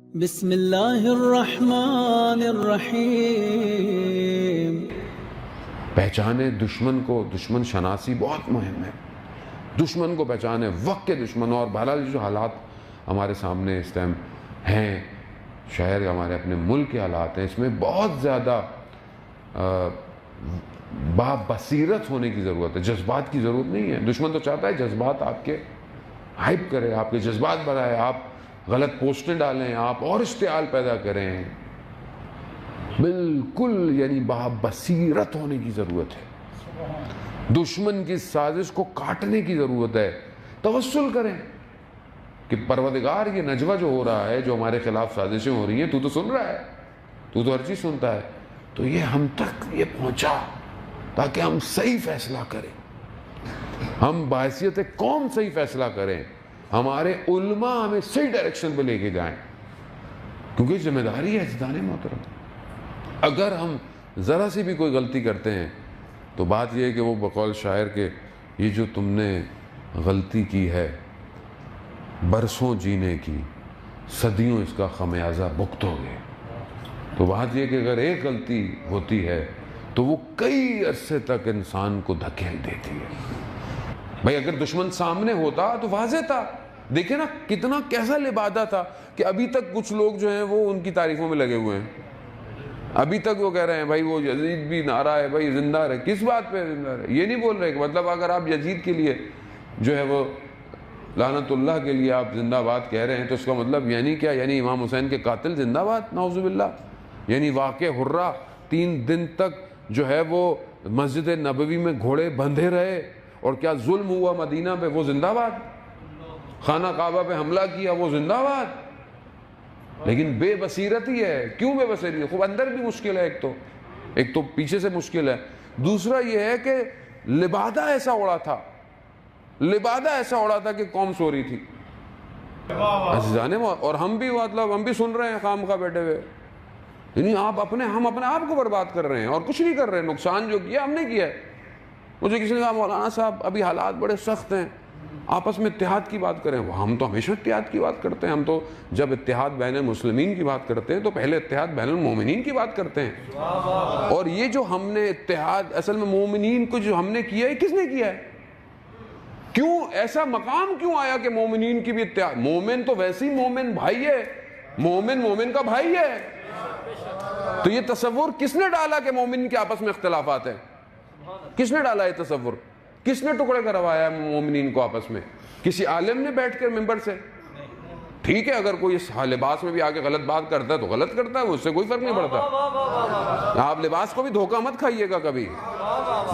بسم اللہ الرحمن الرحیم۔ پہچانے دشمن کو، دشمن شناسی بہت مہم ہے۔ دشمن کو پہچانے، وقت کے دشمن، اور بہرحال جو حالات ہمارے سامنے اس ٹائم ہیں، شہر ہمارے اپنے ملک کے حالات ہیں، اس میں بہت زیادہ بصیرت ہونے کی ضرورت ہے، جذبات کی ضرورت نہیں ہے۔ دشمن تو چاہتا ہے جذبات آپ کے ہائپ کرے، آپ کے جذبات بڑھائے، آپ غلط پوسٹیں ڈالیں، آپ اور اشتعال پیدا کریں۔ بالکل یعنی بصیرت ہونے کی ضرورت ہے۔ دشمن کی سازش کو کاٹنے کی ضرورت ہے۔ توسل کریں کہ پروردگار، یہ نجوہ جو ہو رہا ہے، جو ہمارے خلاف سازشیں ہو رہی ہیں، تو سن رہا ہے، تو ہر چیز سنتا ہے، تو یہ ہم تک یہ پہنچا تاکہ ہم صحیح فیصلہ کریں، ہم بحیثیت قوم صحیح فیصلہ کریں، ہمارے علماء ہمیں صحیح ڈائریکشن پہ لے کے جائیں، کیونکہ ذمہ داری ہے عزیزان محترم۔ اگر ہم ذرا سی بھی کوئی غلطی کرتے ہیں تو بات یہ ہے کہ وہ بقول شاعر کے، یہ جو تم نے غلطی کی ہے برسوں جینے کی، صدیوں اس کا خمیازہ بھگتوگے۔ تو بات یہ کہ اگر ایک غلطی ہوتی ہے تو وہ کئی عرصے تک انسان کو دھکیل دیتی ہے۔ بھائی اگر دشمن سامنے ہوتا تو واضح تھا، دیکھیں نا کتنا کیسا لبادہ تھا کہ ابھی تک کچھ لوگ جو ہیں وہ ان کی تعریفوں میں لگے ہوئے ہیں، ابھی تک وہ کہہ رہے ہیں بھائی وہ یزید بھی نعرہ ہے، بھائی زندہ رہے۔ کس بات پہ زندہ رہے؟ یہ نہیں بول رہے کہ مطلب اگر آپ یزید کے لیے جو ہے وہ لعنت اللہ کے لیے آپ زندہ باد کہہ رہے ہیں تو اس کا مطلب یعنی کیا؟ یعنی امام حسین کے قاتل زندہ باد، نعوذ باللہ؟ یعنی واقع حرہ 3 دن تک جو ہے وہ مسجد نبوی میں گھوڑے بندھے رہے اور کیا ظلم ہوا مدینہ پہ، وہ زندہ باد؟ خانہ کعبہ پہ حملہ کیا، وہ زندہ باد؟ لیکن بے بصیرتی ہے۔ کیوں بے بصیرتی ہے؟ خوب اندر بھی مشکل ہے، ایک تو پیچھے سے مشکل ہے، دوسرا یہ ہے کہ لبادہ ایسا اڑا تھا کہ قوم سو رہی تھی عزیزان، اور ہم بھی سن رہے ہیں خام خواہ بیٹھے ہوئے، یعنی ہم اپنے آپ کو برباد کر رہے ہیں اور کچھ نہیں کر رہے ہیں۔ نقصان جو کیا ہم نے کیا ہے۔ مجھے کسی نے کہا مولانا صاحب ابھی حالات بڑے سخت ہیں، آپس میں اتحاد کی بات کریں۔ ہم تو ہمیشہ اتحاد کی بات کرتے ہیں، ہم تو جب اتحاد بین المسلمین کی بات کرتے ہیں تو پہلے اتحاد بین المومنین کی بات کرتے ہیں۔ اور یہ جو ہم نے اتحاد اصل میں مومنین کو جو ہم نے کیا ہے، کس نے کیا ہے؟ کیوں ایسا مقام کیوں آیا کہ مومنین کی بھی اتحاد؟ مومن تو ویسے ہی مومن بھائی ہے، مومن کا بھائی ہے۔ تو یہ تصور کس نے ڈالا کہ مومن کے آپس میں اختلافات ہیں؟ کس نے ڈالا یہ تصور؟ کس نے ٹکڑے کروایا مومنین کو آپس میں؟ کسی عالم نے بیٹھ کر منبر سے؟ ٹھیک ہے، اگر کوئی اس لباس میں بھی آگے غلط بات کرتا ہے تو غلط کرتا ہے، اس سے کوئی فرق نہیں پڑتا۔ آپ لباس کو بھی دھوکہ مت کھائیے گا کبھی۔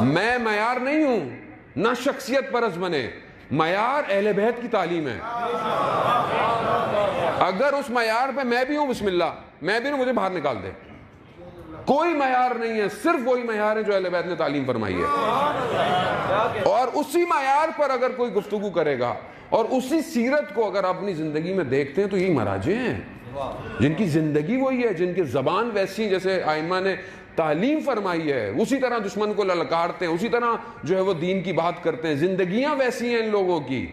میں معیار نہیں ہوں، نہ شخصیت پرست بنے، معیار اہل بیت کی تعلیم ہے۔ اگر اس معیار پہ میں بھی ہوں، بسم اللہ، میں بھی ہوں، مجھے باہر نکال دے۔ کوئی معیار نہیں ہے، صرف وہی معیار ہے جو اہل بیت نے تعلیم فرمائی ہے، اور اسی معیار پر اگر کوئی گفتگو کرے گا اور اسی سیرت کو اگر اپنی زندگی میں دیکھتے ہیں تو یہی مراجع ہیں جن کی زندگی وہی ہے، جن کی زبان ویسی جیسے ائمہ نے تعلیم فرمائی ہے، اسی طرح دشمن کو للکارتے ہیں، اسی طرح جو ہے وہ دین کی بات کرتے ہیں، زندگیاں ویسی ہیں ان لوگوں کی۔